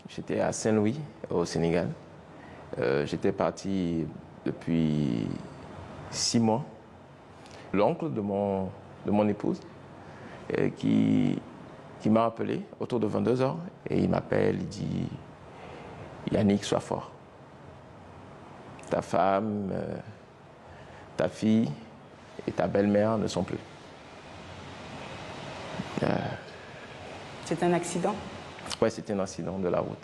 J'étais à Saint-Louis, au Sénégal. J'étais parti depuis 6 mois. L'oncle de mon épouse qui m'a appelé autour de 22 heures et il m'appelle, il dit Yannick, sois fort. Ta femme, ta fille et ta belle-mère ne sont plus. C'est un accident? Ouais, c'était un accident de la route.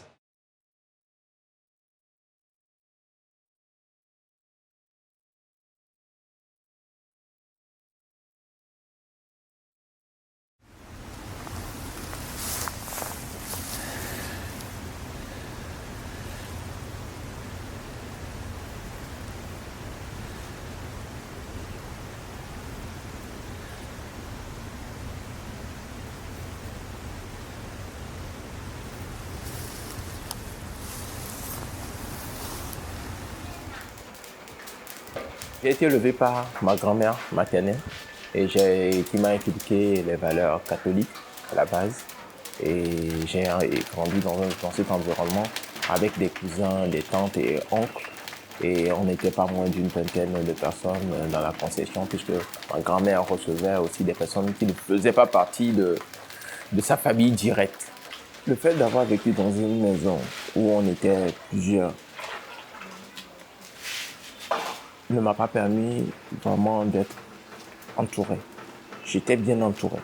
J'ai été élevé par ma grand-mère maternelle et qui m'a inculqué les valeurs catholiques à la base. Et j'ai grandi dans cet environnement avec des cousins, des tantes et oncles. Et on n'était pas moins d'une vingtaine de personnes dans la concession puisque ma grand-mère recevait aussi des personnes qui ne faisaient pas partie de sa famille directe. Le fait d'avoir vécu dans une maison où on était plusieurs ne m'a pas permis vraiment d'être entouré. J'étais bien entouré.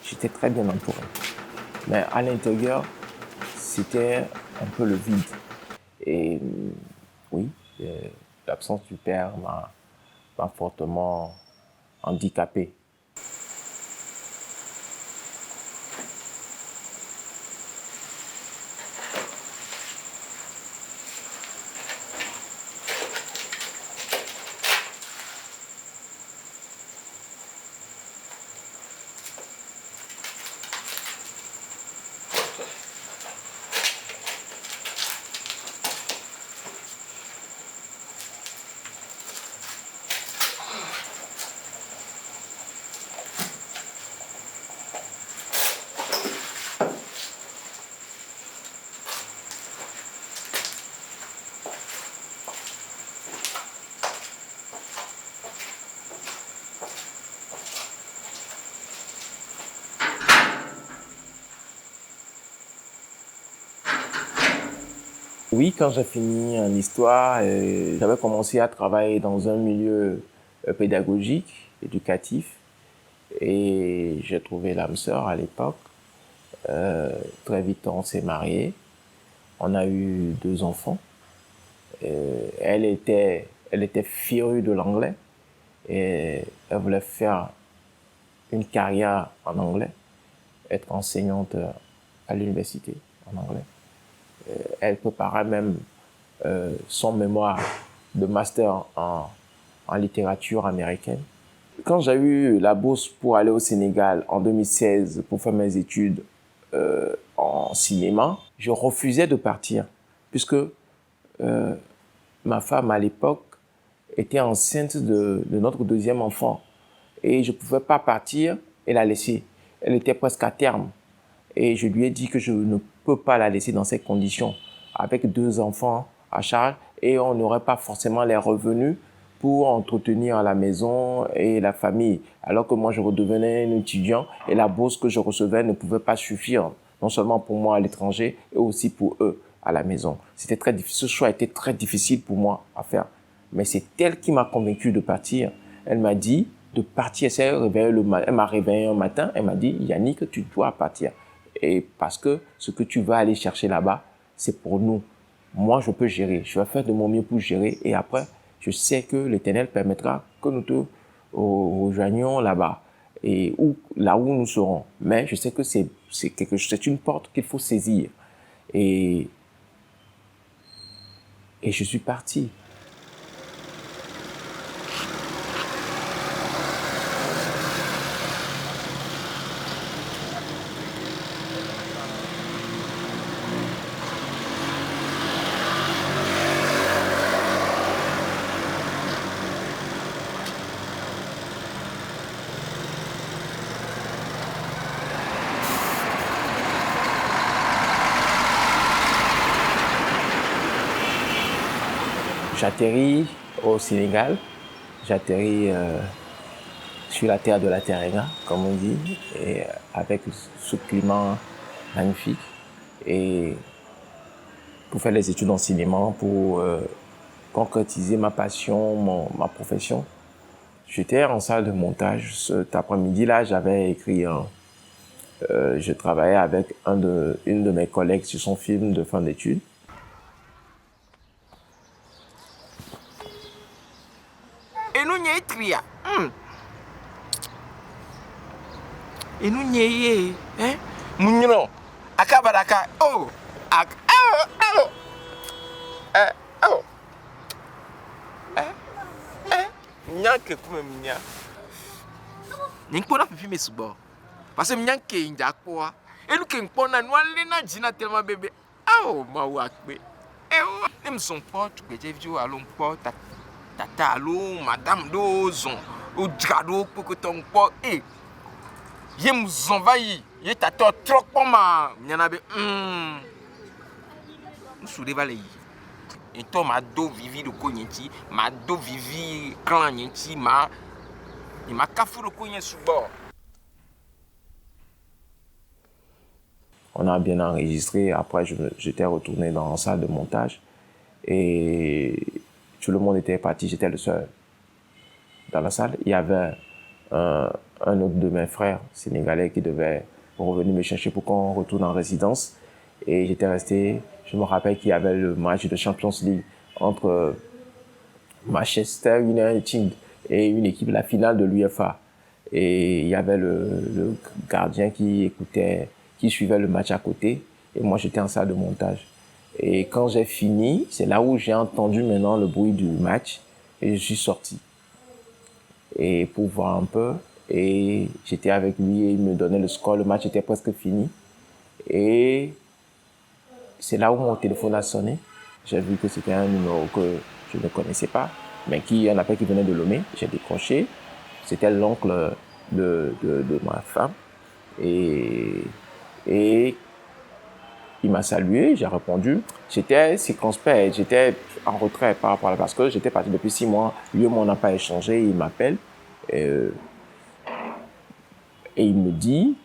J'étais très bien entouré. Mais à l'intérieur, c'était un peu le vide. Et oui, l'absence du père m'a fortement handicapé. Oui, quand j'ai fini en histoire, j'avais commencé à travailler dans un milieu pédagogique, éducatif, et j'ai trouvé l'âme sœur à l'époque. Très vite, on s'est mariés. On a eu 2 enfants. Elle était férue de l'anglais et elle voulait faire une carrière en anglais, être enseignante à l'université en anglais. Elle préparait même son mémoire de master en littérature américaine. Quand j'ai eu la bourse pour aller au Sénégal en 2016 pour faire mes études en cinéma, je refusais de partir puisque ma femme à l'époque était enceinte de notre 2e enfant et je ne pouvais pas partir et la laisser. Elle était presque à terme et je lui ai dit que je ne peux pas la laisser dans ces conditions avec 2 enfants à charge et on n'aurait pas forcément les revenus pour entretenir la maison et la famille. Alors que moi, je redevenais un étudiant et la bourse que je recevais ne pouvait pas suffire, non seulement pour moi à l'étranger et aussi pour eux à la maison. C'était très difficile. Ce choix était très difficile pour moi à faire. Mais c'est elle qui m'a convaincu de partir. Elle m'a dit de partir. Elle m'a réveillé un matin. Elle m'a dit, Yannick, tu dois partir. Et parce que ce que tu vas aller chercher là-bas, c'est pour nous. Moi, je peux gérer. Je vais faire de mon mieux pour gérer. Et après, je sais que l'Éternel permettra que nous te rejoignions là-bas et là où nous serons. Mais je sais que c'est une porte qu'il faut saisir. Et je suis parti. J'atterris au Sénégal, j'atterris sur la terre de la Teranga, comme on dit, et avec ce climat magnifique. Et pour faire les études d'enseignement, pour concrétiser ma passion, ma profession, j'étais en salle de montage. Cet après-midi-là, j'avais écrit je travaillais avec une de mes collègues sur son film de fin d'études. Et nous n'y tria. Et nous n'y hein? Mounino. Akabaraka. Oh. Nyanke comme mnya. Ninkpona pipi mesubo. Parce que nyanke injakwa. Et nous qui n'pona nous allons dîner tellement bébé. Oh ma wakbe. Eh oh. Même son pote que j'ai vu à l'ompo tata allo madame dozon. O drado pour que ton pote eh. Yem zonvayi. Ye tata trop pour ma. Nyanabe. Nous souleva les. Et toi, ma do vivi de Konyenti, ma do vivi clan Yenti, ma kafou de Konyen sous bord. On a bien enregistré. Après, j'étais retourné dans la salle de montage et tout le monde était parti. J'étais le seul dans la salle. Il y avait un autre de mes frères sénégalais qui devait revenir me chercher pour qu'on retourne en résidence. Et j'étais resté. Je me rappelle qu'il y avait le match de Champions League entre Manchester United et une équipe, la finale de l'UEFA. Et il y avait le gardien qui suivait le match à côté. Et moi, j'étais en salle de montage. Et quand j'ai fini, c'est là où j'ai entendu maintenant le bruit du match. Et je suis sorti. Et pour voir un peu. Et j'étais avec lui et il me donnait le score. Le match était presque fini. Et c'est là où mon téléphone a sonné. J'ai vu que c'était un numéro que je ne connaissais pas, mais un appel qui venait de Lomé. J'ai décroché. C'était l'oncle de ma femme. Et il m'a salué, j'ai répondu. J'étais circonspect, j'étais en retrait par rapport à parce que j'étais parti depuis 6 mois. Lui et moi, on n'a pas échangé. Il m'appelle et il me dit,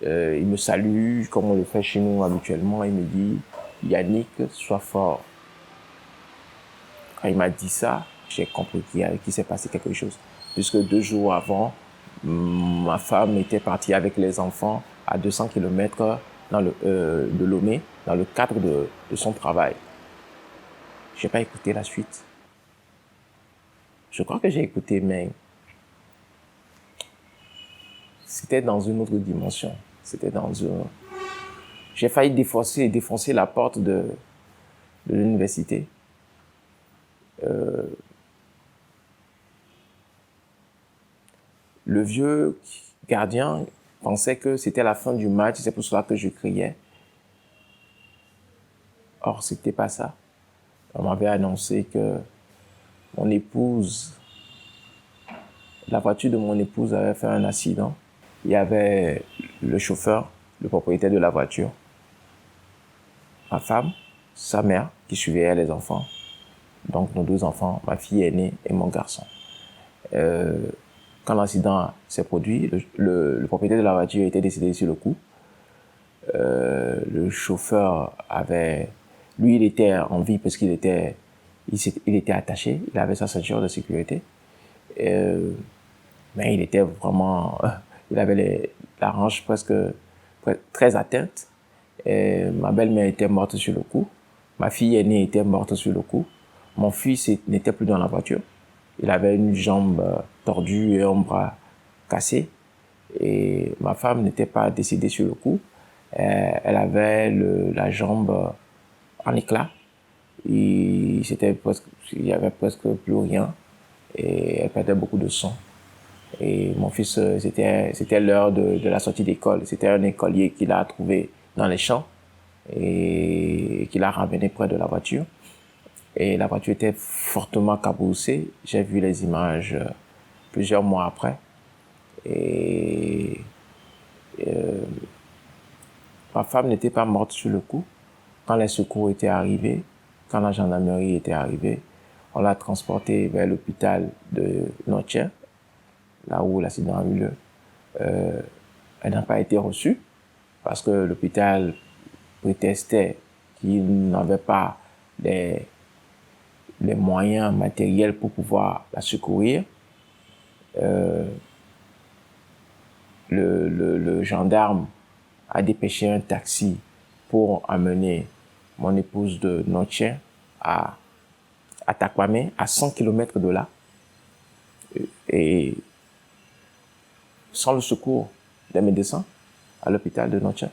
il me salue comme on le fait chez nous habituellement. Il me dit, Yannick, sois fort. Quand il m'a dit ça, j'ai compris qu'il s'est passé quelque chose. Puisque 2 jours avant, ma femme était partie avec les enfants à 200 km de Lomé, dans le cadre de son travail. Je n'ai pas écouté la suite. Je crois que j'ai écouté, mais c'était dans une autre dimension. J'ai failli défoncer la porte de l'université. Le vieux gardien pensait que c'était la fin du match, c'est pour cela que je criais. Or, c'était pas ça. On m'avait annoncé que la voiture de mon épouse avait fait un accident. Il y avait le chauffeur, le propriétaire de la voiture, ma femme, sa mère qui suivait les enfants. Donc nos 2 enfants, ma fille aînée et mon garçon. Quand l'accident s'est produit, le propriétaire de la voiture était décédé sur le coup. Le chauffeur lui, il était en vie parce qu'il était attaché. Il avait sa ceinture de sécurité. Mais il était vraiment, il avait la hanche presque très atteinte. Ma belle-mère était morte sur le coup. Ma fille aînée était morte sur le coup. Mon fils n'était plus dans la voiture. Il avait une jambe tordue et un bras cassé. Et ma femme n'était pas décédée sur le coup. Elle avait la jambe en éclat. Il y avait presque plus rien. Et elle perdait beaucoup de sang. Et mon fils, c'était l'heure de la sortie d'école. C'était un écolier qu'il a trouvé dans les champs et qu'il a ramené près de la voiture. Et la voiture était fortement cabossée. J'ai vu les images plusieurs mois après. Et ma femme n'était pas morte sur le coup. Quand les secours étaient arrivés, quand la gendarmerie était arrivée, On l'a transporté vers l'hôpital de Noche, là où l'accident a eu lieu. Elle n'a pas été reçue parce que l'hôpital prétestait qu'il n'avait pas les moyens matériels pour pouvoir la secourir. Le gendarme a dépêché un taxi pour amener mon épouse de Noche à Takwame, à 100 km de là. Et sans le secours des médecins à l'hôpital de Noche,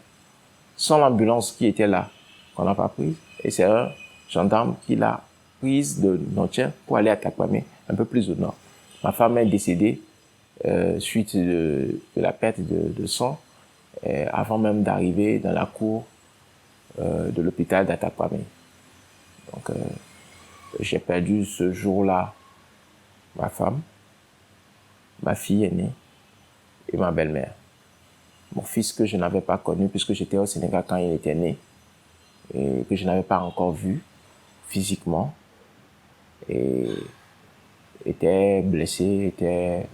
sans l'ambulance qui était là, qu'on n'a pas prise. Et c'est un gendarme qui l'a prise de Noche pour aller à Takwame, un peu plus au nord. Ma femme est décédée suite de la perte de sang, avant même d'arriver dans la cour de l'hôpital d'Atakwame. Donc, j'ai perdu ce jour-là ma femme, ma fille aînée et ma belle-mère. Mon fils que je n'avais pas connu puisque j'étais au Sénégal quand il était né et que je n'avais pas encore vu physiquement et était blessé, était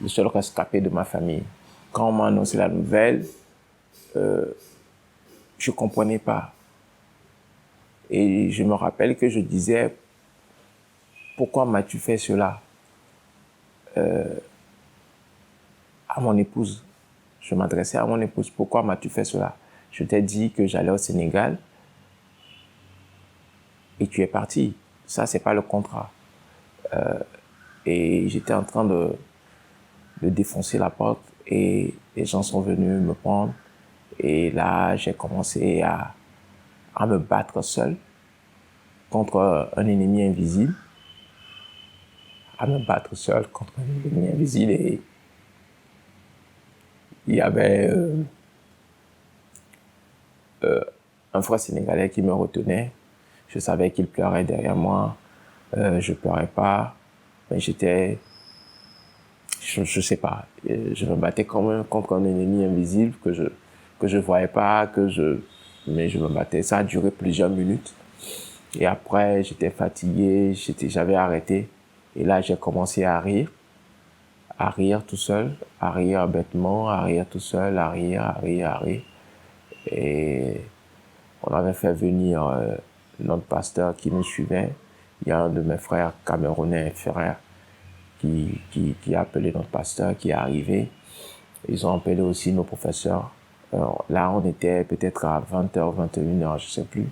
le seul rescapé de ma famille. Quand on m'a annoncé la nouvelle, je ne comprenais pas. Et je me rappelle que je disais, pourquoi m'as-tu fait cela à mon épouse. Je m'adressais à mon épouse, pourquoi m'as-tu fait cela? Je t'ai dit que j'allais au Sénégal et tu es parti. Ça, c'est pas le contrat. Et j'étais en train de défoncer la porte et les gens sont venus me prendre. Et là, j'ai commencé à me battre seul contre un ennemi invisible. À me battre seul contre un ennemi invisible. Et il y avait un frère sénégalais qui me retenait. Je savais qu'il pleurait derrière moi. Je pleurais pas. Mais j'étais... Je sais pas. Je me battais quand même contre un ennemi invisible que je voyais pas, mais je me battais. Ça a duré plusieurs minutes. Et après, j'étais fatigué, j'avais arrêté. Et là, j'ai commencé à rire tout seul, à rire bêtement, à rire tout seul, à rire. Et on avait fait venir notre pasteur qui nous suivait. Il y a un de mes frères camerounais, frères, qui a appelé notre pasteur, qui est arrivé. Ils ont appelé aussi nos professeurs. Alors, là, on était peut-être à 20h, 21h, je sais plus.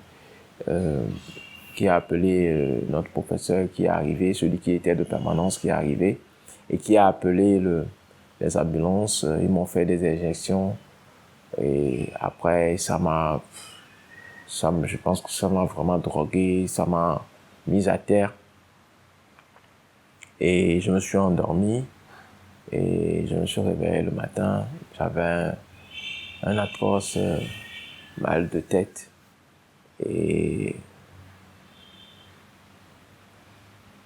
Qui a appelé notre professeur qui est arrivé, celui qui était de permanence qui est arrivé, et qui a appelé les ambulances. Ils m'ont fait des injections. Et après, je pense que ça m'a vraiment drogué, ça m'a mis à terre. Et je me suis endormi et je me suis réveillé le matin. J'avais un atroce mal de tête. Et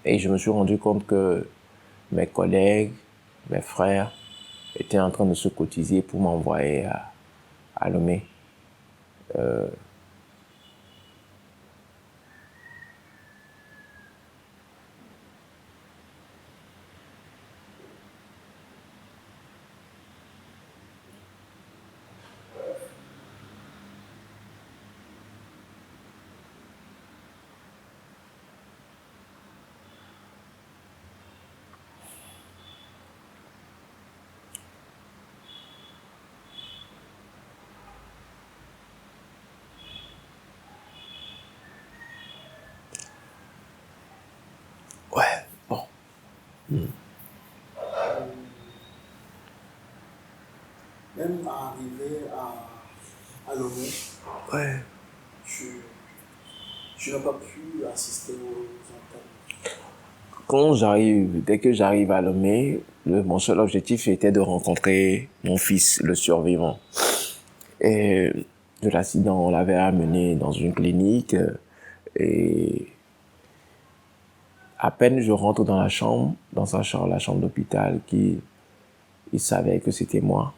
je me suis rendu compte que mes collègues, mes frères étaient en train de se cotiser pour m'envoyer à Lomé. Ouais, bon. Même arrivé à Lomé, Ouais. tu n'as pas pu assister aux Quand dès que j'arrive à Lomé, mon seul objectif était de rencontrer mon fils, le survivant. Et de l'accident, on l'avait amené dans une clinique et à peine je rentre dans sa chambre, la chambre d'hôpital, il savait que c'était moi.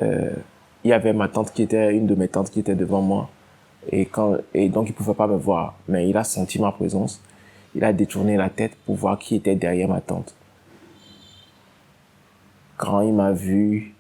Il y avait une de mes tantes qui était devant moi Et donc, il ne pouvait pas me voir. Mais il a senti ma présence. Il a détourné la tête pour voir qui était derrière ma tante. Quand il m'a vu,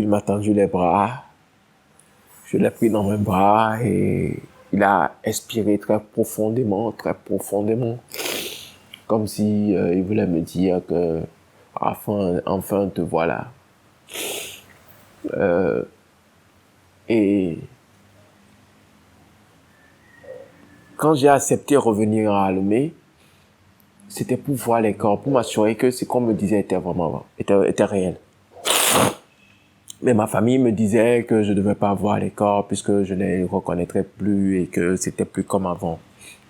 il m'a tendu les bras. Je l'ai pris dans mes bras et il a expiré très profondément, comme si il voulait me dire que enfin te voilà. Et quand j'ai accepté de revenir à Lomé, c'était pour voir les corps, pour m'assurer que ce qu'on me disait était réel. Mais ma famille me disait que je ne devais pas voir les corps puisque je ne les reconnaîtrais plus et que c'était plus comme avant.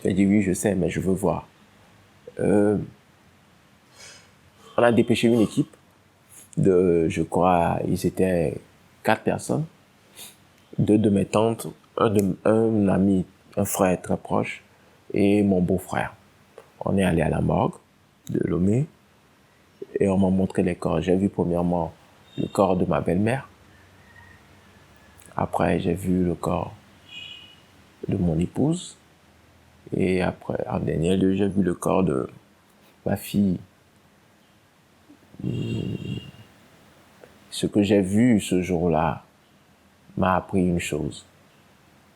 J'ai dit oui, je sais, mais je veux voir. On a dépêché une équipe je crois, ils étaient 4 personnes. 2 de mes tantes, un ami, un frère très proche et mon beau-frère. On est allé à la morgue de Lomé et on m'a montré les corps. J'ai vu premièrement le corps de ma belle-mère. Après, j'ai vu le corps de mon épouse. Et après, en dernier lieu, j'ai vu le corps de ma fille. Ce que j'ai vu ce jour-là m'a appris une chose,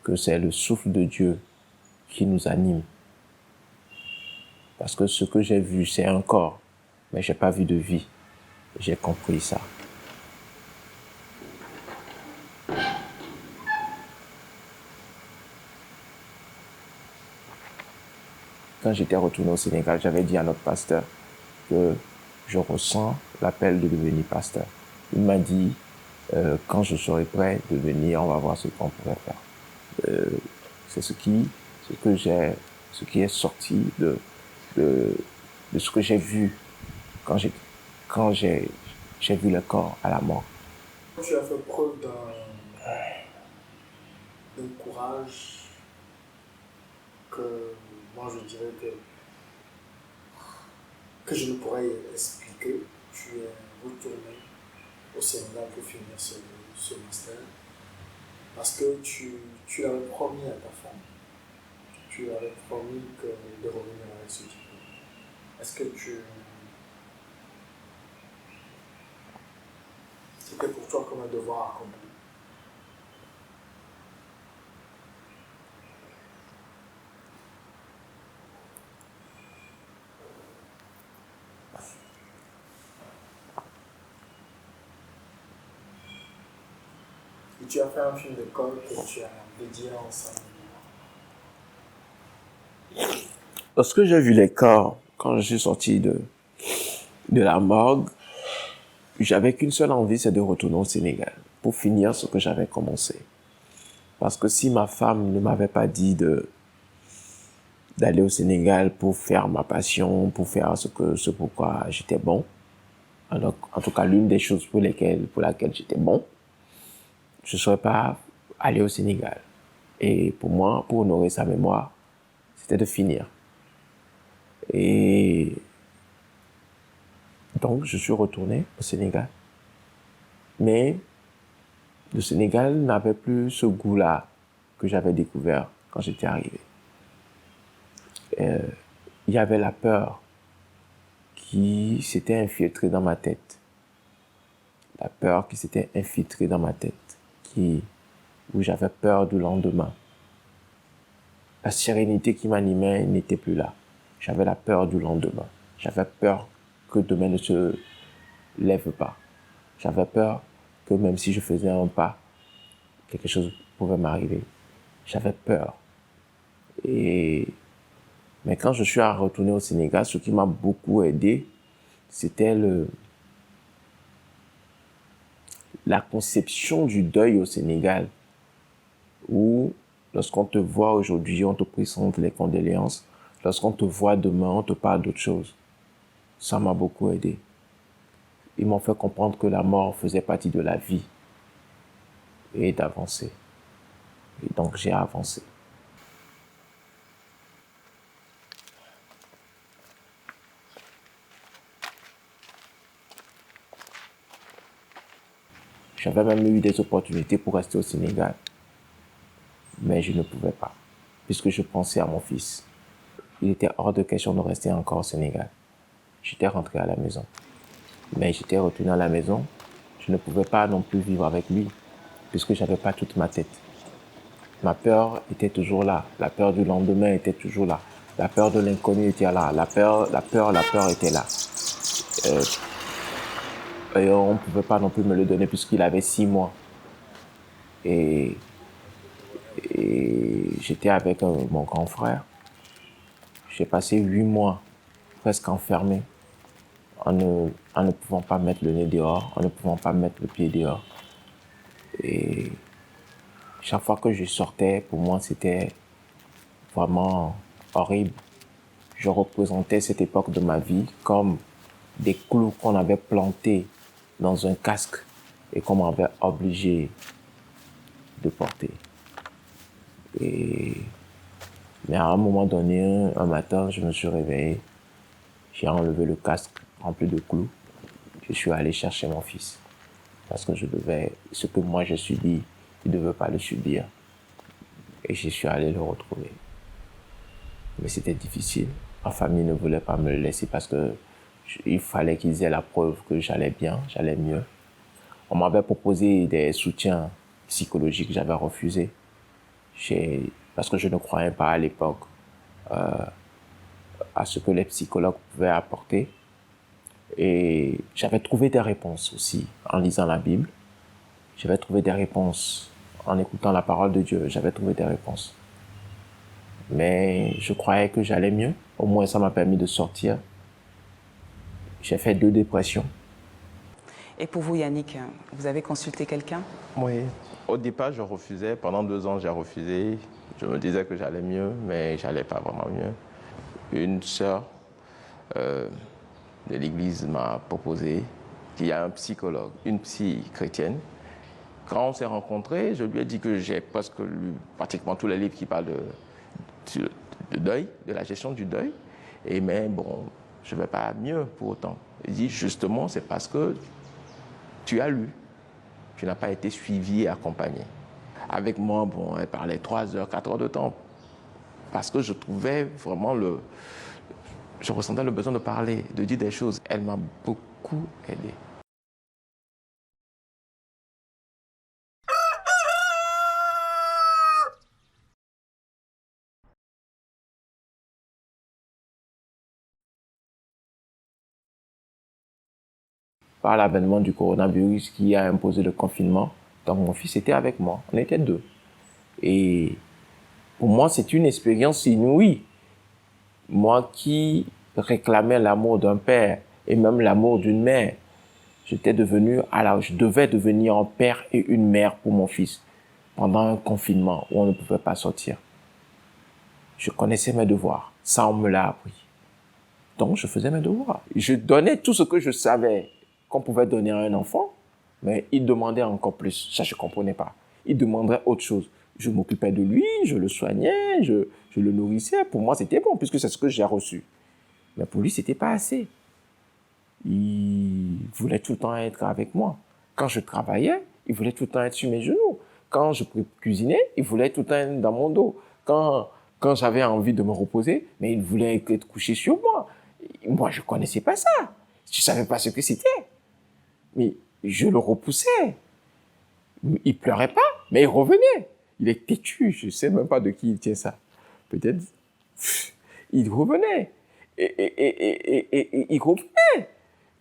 que c'est le souffle de Dieu qui nous anime. Parce que ce que j'ai vu, c'est un corps, mais j'ai pas vu de vie. J'ai compris ça. Quand j'étais retourné au Sénégal, j'avais dit à notre pasteur que je ressens l'appel de devenir pasteur. Il m'a dit, quand je serai prêt de venir, on va voir ce qu'on pourrait faire. C'est ce qui est sorti de ce que j'ai vu quand j'ai vu le corps à la mort. Tu as fait preuve d'un courage que moi je dirais que je ne pourrais expliquer. Tu es retourné au Sénégal pour finir ce master parce que tu avais promis à ta femme, tu avais promis de revenir avec ce diplôme. Est-ce que c'était pour toi comme un devoir accompli? Et tu as fait un film d'école que tu as dédié ensemble. Lorsque j'ai vu les corps, quand je suis sorti de la morgue, j'avais qu'une seule envie, c'est de retourner au Sénégal pour finir ce que j'avais commencé. Parce que si ma femme ne m'avait pas dit d'aller au Sénégal pour faire ma passion, pour faire ce pourquoi j'étais bon, alors, en tout cas l'une des choses pour laquelle j'étais bon, je ne serais pas allé au Sénégal. Et pour moi, pour honorer sa mémoire, c'était de finir. Et donc, je suis retourné au Sénégal. Mais le Sénégal n'avait plus ce goût-là que j'avais découvert quand j'étais arrivé. Il y avait la peur qui s'était infiltrée dans ma tête. La peur qui s'était infiltrée dans ma tête, où j'avais peur du lendemain. La sérénité qui m'animait n'était plus là. J'avais la peur du lendemain. J'avais peur que demain ne se lève pas. J'avais peur que même si je faisais un pas, quelque chose pouvait m'arriver. J'avais peur. Mais quand je suis retourné au Sénégal, ce qui m'a beaucoup aidé, c'était la conception du deuil au Sénégal, où lorsqu'on te voit aujourd'hui, on te présente les condoléances. Lorsqu'on te voit demain, on te parle d'autre chose. Ça m'a beaucoup aidé. Ils m'ont fait comprendre que la mort faisait partie de la vie et d'avancer. Et donc j'ai avancé. J'avais même eu des opportunités pour rester au Sénégal. Mais je ne pouvais pas, puisque je pensais à mon fils. Il était hors de question de rester encore au Sénégal. J'étais rentré à la maison. Mais j'étais retourné à la maison. Je ne pouvais pas non plus vivre avec lui, puisque je n'avais pas toute ma tête. Ma peur était toujours là. La peur du lendemain était toujours là. La peur de l'inconnu était là. La peur était là. Et on ne pouvait pas non plus me le donner puisqu'il avait 6 mois. Et j'étais avec mon grand frère. J'ai passé 8 mois presque enfermé en ne pouvant pas mettre le nez dehors, en ne pouvant pas mettre le pied dehors. Et chaque fois que je sortais, pour moi, c'était vraiment horrible. Je représentais cette époque de ma vie comme des clous qu'on avait plantés dans un casque et qu'on m'avait obligé de porter. Mais à un moment donné, un matin, je me suis réveillé, j'ai enlevé le casque rempli de clous, je suis allé chercher mon fils. Parce que ce que moi j'ai subi, il ne devait pas le subir. Et je suis allé le retrouver. Mais c'était difficile. Ma famille ne voulait pas me le laisser parce qu'il fallait qu'ils aient la preuve que j'allais bien, j'allais mieux. On m'avait proposé des soutiens psychologiques, j'avais refusé. Parce que je ne croyais pas à l'époque à ce que les psychologues pouvaient apporter. Et j'avais trouvé des réponses aussi en lisant la Bible. J'avais trouvé des réponses en écoutant la parole de Dieu. J'avais trouvé des réponses. Mais je croyais que j'allais mieux. Au moins, ça m'a permis de sortir. J'ai fait 2 dépressions. Et pour vous, Yannick, vous avez consulté quelqu'un? Oui. Au départ, je refusais. Pendant 2 ans, j'ai refusé. Je me disais que j'allais mieux, mais j'allais pas vraiment mieux. Une sœur de l'église m'a proposé qu'il y a un psychologue, une psy chrétienne. Quand on s'est rencontrés, je lui ai dit que j'ai presque lu pratiquement tous les livres qui parlent de deuil, de la gestion du deuil. Mais bon, je ne vais pas mieux pour autant. Il dit justement, c'est parce que tu as lu. Tu n'as pas été suivi et accompagné. Avec moi, bon, elle parlait 3 heures, 4 heures de temps. Parce que je trouvais vraiment je ressentais le besoin de parler, de dire des choses. Elle m'a beaucoup aidé. Par l'avènement du coronavirus qui a imposé le confinement, donc mon fils était avec moi. On était 2. Et pour moi, c'est une expérience inouïe. Moi qui réclamais l'amour d'un père et même l'amour d'une mère, je devais devenir un père et une mère pour mon fils pendant un confinement où on ne pouvait pas sortir. Je connaissais mes devoirs. Ça, on me l'a appris. Donc, je faisais mes devoirs. Je donnais tout ce que je savais qu'on pouvait donner à un enfant, mais il demandait encore plus. Ça, je ne comprenais pas. Il demanderait autre chose. Je m'occupais de lui, je le soignais, je le nourrissais. Pour moi, c'était bon, puisque c'est ce que j'ai reçu. Mais pour lui, ce n'était pas assez. Il voulait tout le temps être avec moi. Quand je travaillais, il voulait tout le temps être sur mes genoux. Quand je cuisinais, il voulait tout le temps être dans mon dos. Quand j'avais envie de me reposer, mais il voulait être couché sur moi. Moi, je ne connaissais pas ça. Je ne savais pas ce que c'était. Mais je le repoussais. Il pleurait pas, mais il revenait. Il est têtu. Je ne sais même pas de qui il tient ça. Peut-être. Il revenait. Et il revenait.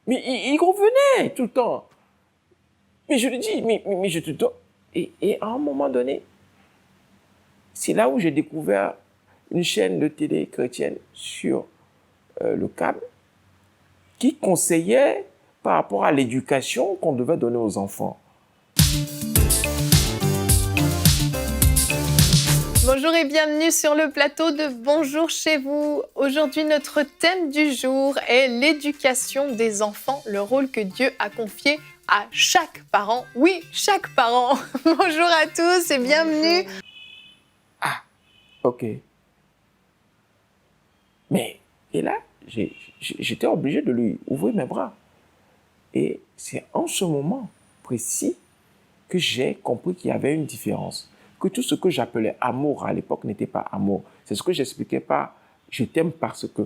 Mais il revenait tout le temps. Mais je lui dis, mais je te donne. Et à un moment donné, c'est là où j'ai découvert une chaîne de télé chrétienne sur le câble qui conseillait par rapport à l'éducation qu'on devait donner aux enfants. Non, Bonjour et bienvenue sur le plateau de Bonjour chez vous. Aujourd'hui, notre thème du jour est l'éducation des enfants, le rôle que Dieu a confié à chaque parent. Oui, chaque parent. Bonjour à tous et bienvenue. Ok. Mais, et là, j'étais obligé de lui ouvrir mes bras. Et c'est en ce moment précis que j'ai compris qu'il y avait une différence. Que tout ce que j'appelais amour à l'époque n'était pas amour. C'est ce que j'expliquais par « je t'aime parce que ».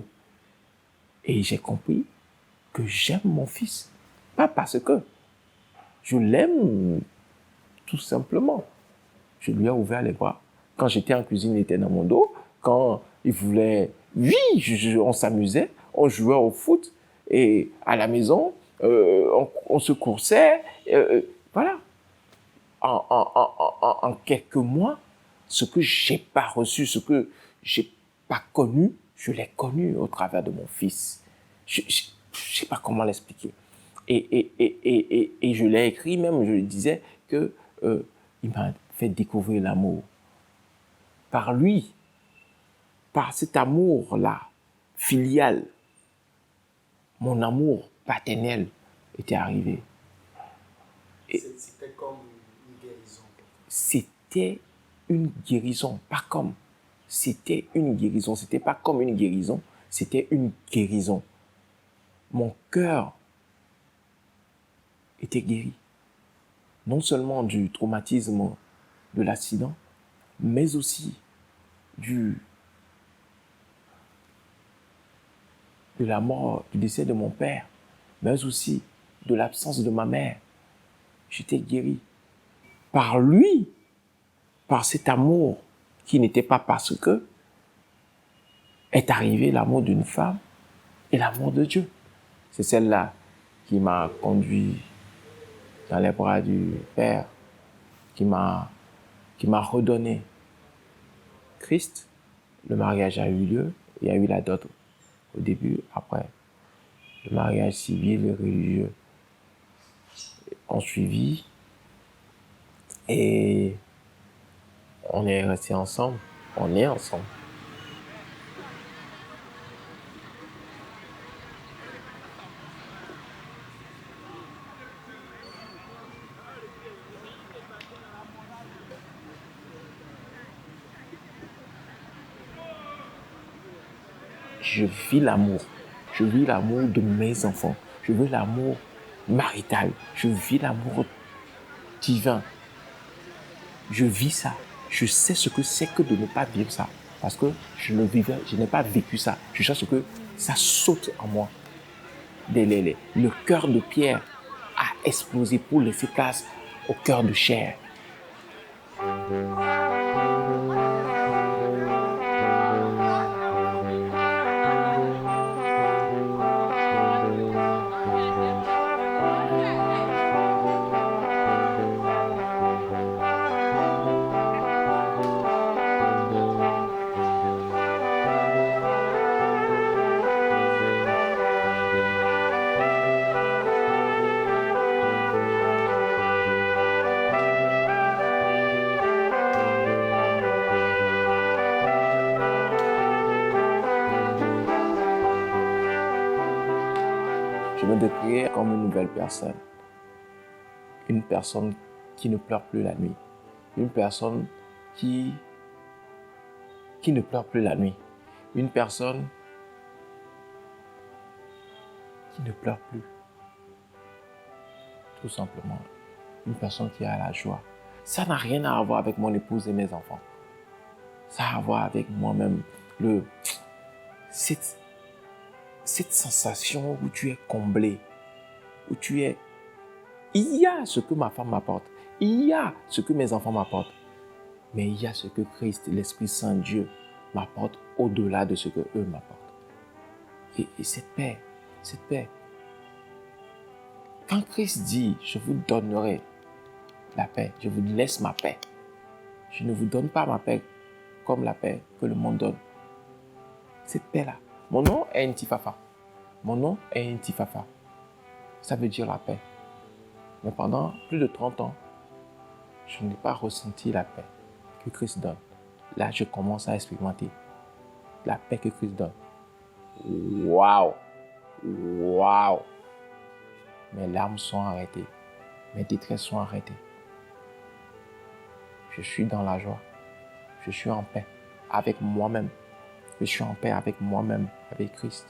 Et j'ai compris que j'aime mon fils. Pas parce que. Je l'aime tout simplement. Je lui ai ouvert les bras. Quand j'étais en cuisine, il était dans mon dos. Quand il voulait... Oui, on s'amusait, on jouait au foot. Et à la maison, on se coursait. Voilà. En quelques mois, ce que je n'ai pas reçu, ce que je n'ai pas connu, je l'ai connu au travers de mon fils. Je ne sais pas comment l'expliquer. Et je l'ai écrit même, je lui disais qu'il m'a fait découvrir l'amour. Par lui, par cet amour-là, filial, mon amour paternel était arrivé. C'était comme une guérison. C'était une guérison, pas comme. C'était une guérison. C'était pas comme une guérison, c'était une guérison. Mon cœur était guéri. Non seulement du traumatisme de l'accident, mais aussi de la mort, du décès de mon père, mais aussi de l'absence de ma mère. J'étais guéri. Par lui, par cet amour qui n'était pas parce que, est arrivé l'amour d'une femme et l'amour de Dieu. C'est celle-là qui m'a conduit dans les bras du Père, qui m'a redonné Christ. Le mariage a eu lieu, il y a eu la dot au début, après. Le mariage civil et religieux ont suivi et on est restés ensemble, on est ensemble. Je vis l'amour. Je vis l'amour de mes enfants. Je veux l'amour marital. Je vis l'amour divin. Je vis ça. Je sais ce que c'est que de ne pas vivre ça. Parce que je n'ai pas vécu ça. Je sais ce que ça saute en moi. Le cœur de pierre a explosé pour laisser place au cœur de chair. Je me décrirais comme une nouvelle personne. Une personne qui ne pleure plus la nuit. Une personne qui ne pleure plus la nuit. Une personne qui ne pleure plus. Tout simplement. Une personne qui a la joie. Ça n'a rien à voir avec mon épouse et mes enfants. Ça a à voir avec moi-même. Cette sensation où tu es comblé, où tu es... Il y a ce que ma femme m'apporte, il y a ce que mes enfants m'apportent, mais il y a ce que Christ, l'Esprit Saint, Dieu, m'apporte au-delà de ce que eux m'apportent. Et cette paix. Quand Christ dit, je vous donnerai la paix, je vous laisse ma paix, je ne vous donne pas ma paix comme la paix que le monde donne. Cette paix-là. Mon nom est Ntifafa. Mon nom est Ntifafa. Ça veut dire la paix. Mais pendant plus de 30 ans, je n'ai pas ressenti la paix que Christ donne. là, je commence à expérimenter la paix que Christ donne. Waouh! Waouh! Mes larmes sont arrêtées. Mes détresses sont arrêtées. Je suis dans la joie. Je suis en paix avec moi-même. Je suis en paix avec moi-même, avec Christ.